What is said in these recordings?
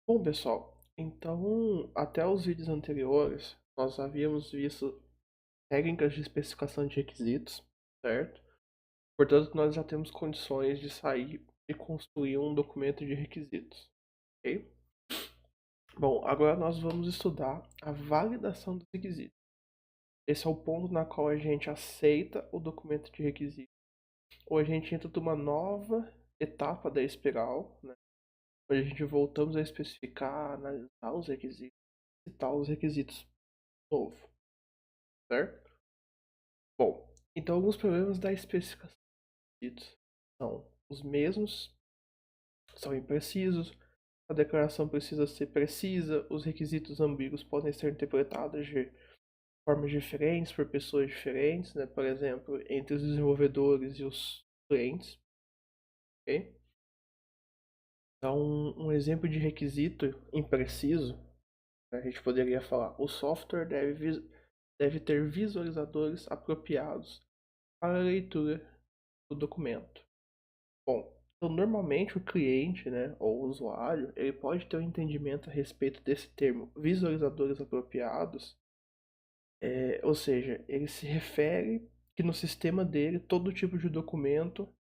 Bom, pessoal, então até os vídeos anteriores nós havíamos visto técnicas de especificação de requisitos, certo? Portanto, nós já temos condições de sair e construir um documento de requisitos, ok? Bom, agora nós vamos estudar a validação dos requisitos. Esse é o ponto na qual a gente aceita o documento de requisitos, ou a gente entra numa nova etapa da espiral, né? Onde a gente voltamos a especificar, analisar os requisitos, citar os requisitos novo, certo? Bom, então alguns problemas da especificação de requisitos são os mesmos, são imprecisos, a declaração precisa ser precisa, os requisitos ambíguos podem ser interpretados de formas diferentes por pessoas diferentes, né? Por exemplo, entre os desenvolvedores e os clientes, ok? Então, um exemplo de requisito impreciso, a gente poderia falar: o software deve ter visualizadores apropriados para a leitura do documento. Bom, então normalmente o cliente, né, ou o usuário, ele pode ter um entendimento a respeito desse termo visualizadores apropriados, ou seja, ele se refere que no sistema dele todo tipo de documento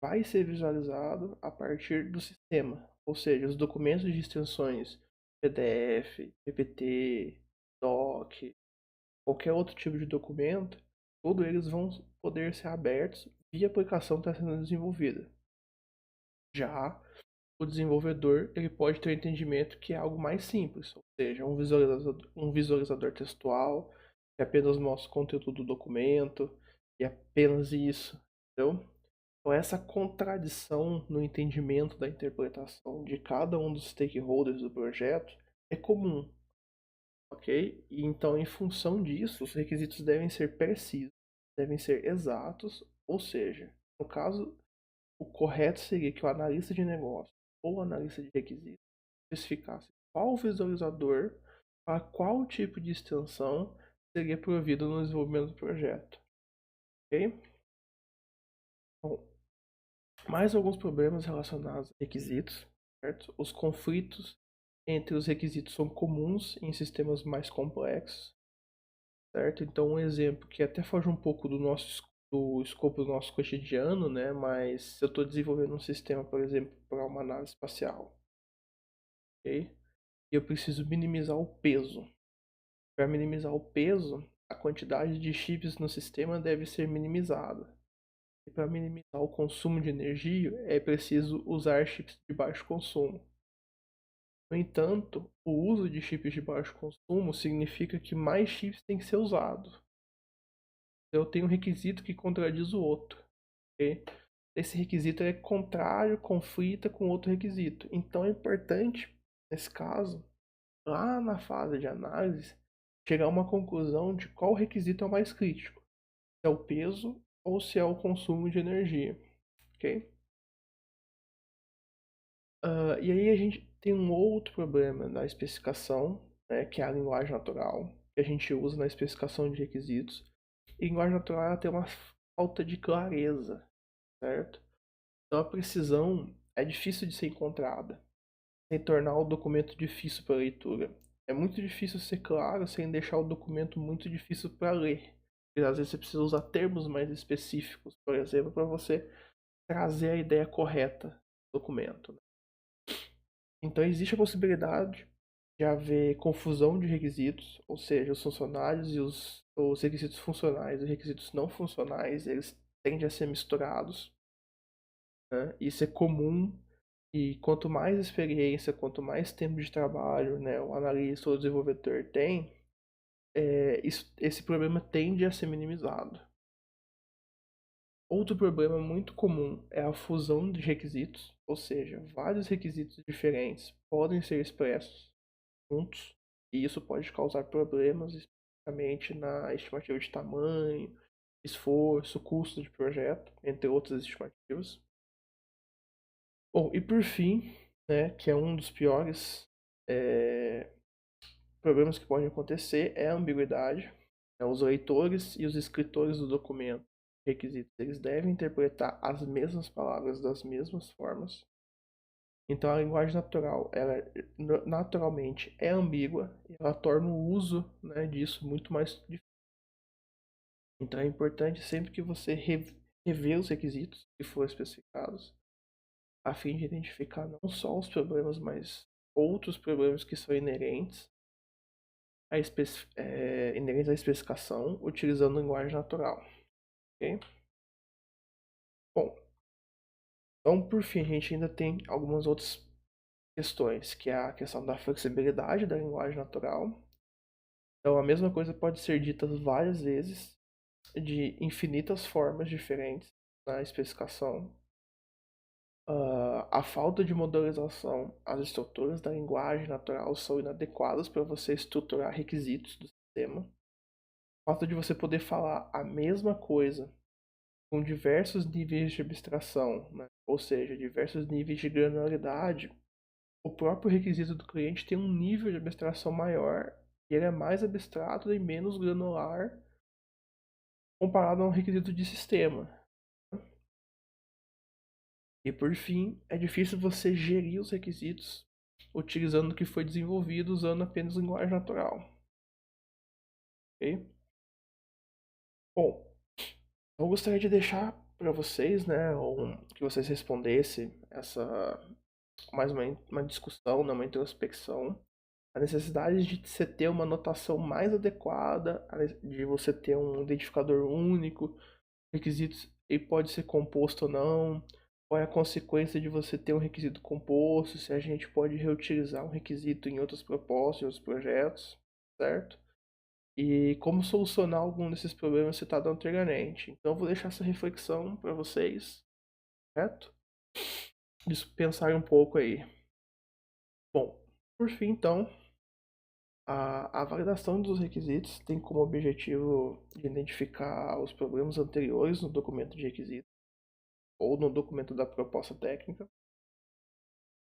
vai ser visualizado a partir do sistema, ou seja, os documentos de extensões PDF, PPT, doc, qualquer outro tipo de documento, todos eles vão poder ser abertos via aplicação que está sendo desenvolvida. Já o desenvolvedor ele pode ter um entendimento que é algo mais simples, ou seja, um visualizador textual que apenas mostra o conteúdo do documento e apenas isso, entendeu? Então essa contradição no entendimento da interpretação de cada um dos stakeholders do projeto é comum, ok? E então em função disso os requisitos devem ser precisos, devem ser exatos, ou seja, no caso o correto seria que o analista de negócio ou o analista de requisitos especificasse qual visualizador para qual tipo de extensão seria provido no desenvolvimento do projeto. Ok? Bom, mais alguns problemas relacionados a requisitos, certo? Os conflitos entre os requisitos são comuns em sistemas mais complexos, certo? Então, um exemplo que até foge um pouco do escopo do nosso cotidiano, né? Mas se eu estou desenvolvendo um sistema, por exemplo, para uma nave espacial, ok? E eu preciso minimizar o peso. Para minimizar o peso, a quantidade de chips no sistema deve ser minimizada. E para minimizar o consumo de energia, é preciso usar chips de baixo consumo. No entanto, o uso de chips de baixo consumo significa que mais chips têm que ser usados. Eu tenho um requisito que contradiz o outro. Okay? Esse requisito é contrário, conflita com outro requisito. Então é importante, nesse caso, lá na fase de análise, chegar a uma conclusão de qual requisito é o mais crítico. Se é o peso ou se é o consumo de energia. Ok? E aí a gente tem um outro problema na especificação, né, que é a linguagem natural, que a gente usa na especificação de requisitos. E linguagem natural ela tem uma falta de clareza, certo? Então a precisão é difícil de ser encontrada, sem tornar o documento difícil para leitura. É muito difícil ser claro sem deixar o documento muito difícil para ler. Porque às vezes você precisa usar termos mais específicos, por exemplo, para você trazer a ideia correta do documento. Então existe a possibilidade de haver confusão de requisitos, ou seja, os funcionais e os requisitos funcionais e requisitos não funcionais, eles tendem a ser misturados, né? Isso é comum e quanto mais experiência, quanto mais tempo de trabalho, né, o analista ou o desenvolvedor tem, esse problema tende a ser minimizado. Outro problema muito comum é a fusão de requisitos, ou seja, vários requisitos diferentes podem ser expressos juntos, e isso pode causar problemas, especificamente na estimativa de tamanho, esforço, custo de projeto, entre outras estimativas. Bom, e por fim, né, que é um dos piores problemas que podem acontecer, é a ambiguidade. Os leitores e os escritores do documento requisitos, eles devem interpretar as mesmas palavras das mesmas formas. Então a linguagem natural, ela naturalmente é ambígua, e ela torna o uso, né, disso muito mais difícil. Então é importante sempre que você rever os requisitos que foram especificados, a fim de identificar não só os problemas, mas outros problemas que são inerentes à especificação, utilizando linguagem natural. Ok? Bom, então por fim a gente ainda tem algumas outras questões, que é a questão da flexibilidade da linguagem natural. Então a mesma coisa pode ser dita várias vezes, de infinitas formas diferentes na especificação. A falta de modelização, as estruturas da linguagem natural são inadequadas para você estruturar requisitos do sistema. O fato de você poder falar a mesma coisa com diversos níveis de abstração, né? Ou seja, diversos níveis de granularidade, o próprio requisito do cliente tem um nível de abstração maior e ele é mais abstrato e menos granular comparado a um requisito de sistema. E por fim, é difícil você gerir os requisitos utilizando o que foi desenvolvido usando apenas linguagem natural. Ok? Bom, eu gostaria de deixar para vocês, né, que vocês respondessem essa mais uma discussão, né, uma introspecção, a necessidade de você ter uma notação mais adequada, de você ter um identificador único, requisitos e pode ser composto ou não, qual é a consequência de você ter um requisito composto, se a gente pode reutilizar um requisito em outras propostas, em outros projetos, certo? E como solucionar algum desses problemas citados anteriormente. Então eu vou deixar essa reflexão para vocês, certo? Pensarem um pouco aí. Bom, por fim então, a validação dos requisitos tem como objetivo de identificar os problemas anteriores no documento de requisitos ou no documento da proposta técnica.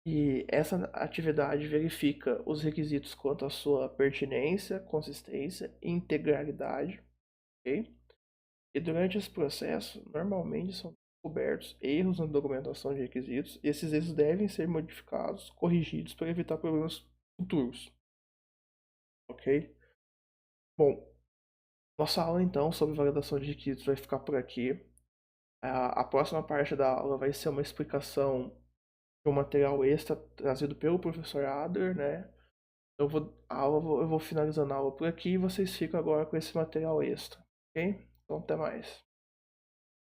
E essa atividade verifica os requisitos quanto à sua pertinência, consistência e integralidade. Okay? E durante esse processo, normalmente são descobertos erros na documentação de requisitos, e esses erros devem ser modificados, corrigidos para evitar problemas futuros. Ok? Bom, nossa aula então sobre validação de requisitos vai ficar por aqui. A próxima parte da aula vai ser uma explicação de um material extra trazido pelo professor Adler, né? Eu vou finalizando a aula por aqui e vocês ficam agora com esse material extra, ok? Então até mais.